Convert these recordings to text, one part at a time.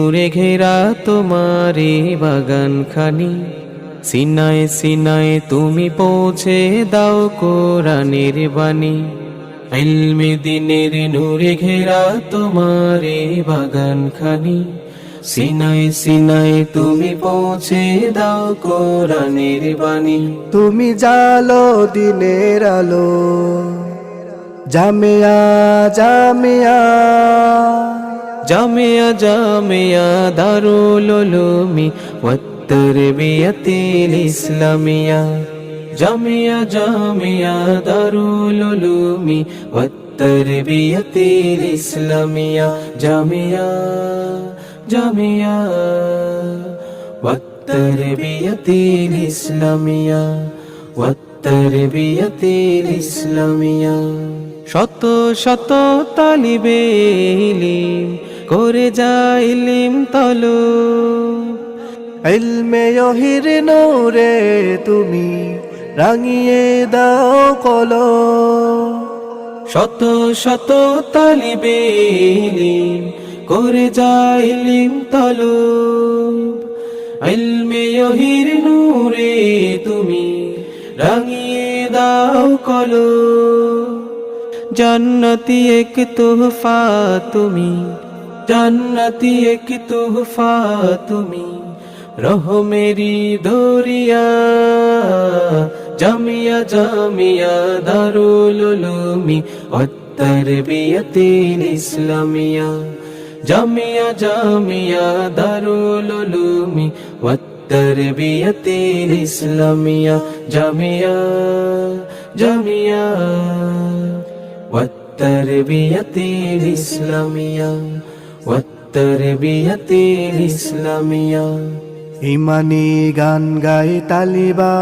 নূরে ঘেরা তোমারি বাগান খানি, সিনায় সিনায় তুমি পৌঁছে দাও কোরআনের বাণী। ইলমে দিনের নূরে ঘেরা তোমারি বাগান খানি, সিনায় সিনায় তুমি পৌঁছে দাও কোরআনের বাণী। তুমি জালো দিনের আলো, জামিয়া জামিয়া জামিয়া জামিয়া দারুল উলুমি ওয়াত তারবিয়াতুল ইসলামিয়া। জামিয়া জামিয়া দারুল উলুমি ওয়াত তারবিয়াতুল ইসলামিয়া। জামিয়া জামিয়া ওয়াত তারবিয়াতুল ইসলামিয়া, ওয়াত তারবিয়াতুল ইসলামিয়া। শত শত তালিবে ইলম করে যায় ইলম তলব, ইলমে ওহির নূরে তুমি রাঙিয়ে দাও কলম। শত শত তালিবে ইলম করে যায় ইলম তলব, ইলমে ওহির নূরে তুমি রাঙিয়ে দাও কলম। জান্নতি এক তোহফা তুমি, জান্নতি এক তোহফা তুমি, রহমেরি দরিয়া। জামিয়া জামিয়া দারুল উলুমি ওয়াত তারবিয়াতুল ইসলামিয়া। জামিয়া জামিয়া দারুল উলুমি ওয়াত তারবিয়াতুল ইসলামিয়া। জামিয়া জামিয়া ওয়াত তারবিয়াতুল ইসলামিয়া, ওয়াত তারবিয়াতুল ইসলামিয়া। ইমানি গান গায় তালিবা,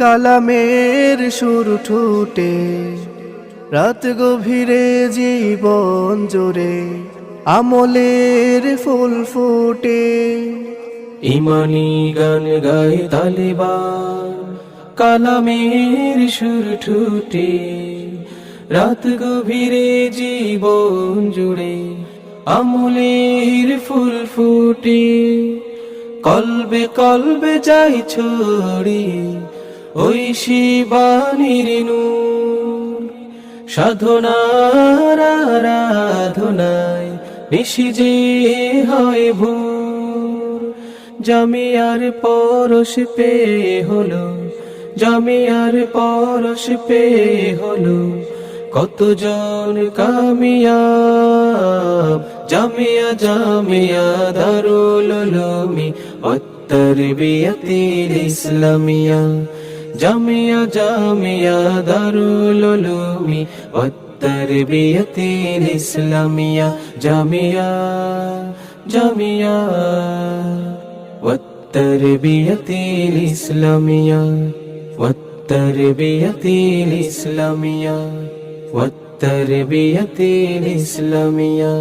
কালামের সুর ঠুটে, রাত গভীরে জীবন জোরে আমলের ফুল ফুটে। ইমানি গান গায় তালিবান, কালামের সুর ঠুটে, রাত গভীরে জীবন জুড়ে আমলের ফুল ফুটে। কলবে কলবে যাই ছড়ি ওই শিবানীর নূর, সাধনার আরাধনায় নিশি যে হয় ভোর। জামিয়ার পরশ পেয়ে হলো, জামিয়ার পরশ পেয়ে হলো কতজন কামিয়াব। জামিয়া জামিয়া দারুল উলুমি ওয়াত তারবিয়াতুল ইসলামিয়া। জামিয়া জামিয়া দারুল উলুমি ওয়াত তারবিয়াতুল ইসলামিয়া। জামিয়া জামিয়া ওয়াত তারবিয়াতুল ইসলামিয়া, ওয়াত তারবিয়াতুল ইসলামিয়া, ওয়াত তারবিয়াতুল ইসলামিয়া।